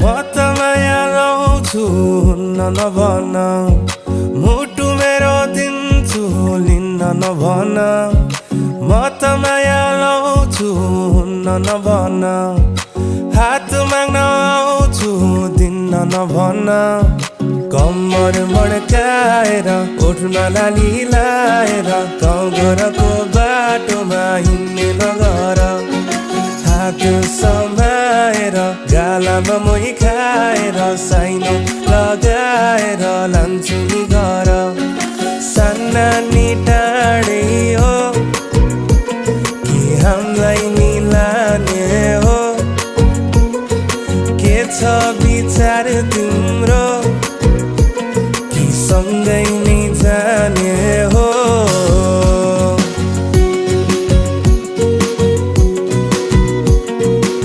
म त माया लाउँछु नभन मुटु मेरो दिन्छु लिन्न नभन म त माया लाउँछु नभन हात माग्न आउँछु दिन्न नभन कम्मर मड्काएर ओठमा लाली लाएर गाउँ घरको बाटोमा हिँड्ने नगर हात समाएर गालामा मोही खाएर साइनो लगाएर लान्छु नि घर सान्नानी टाढे हो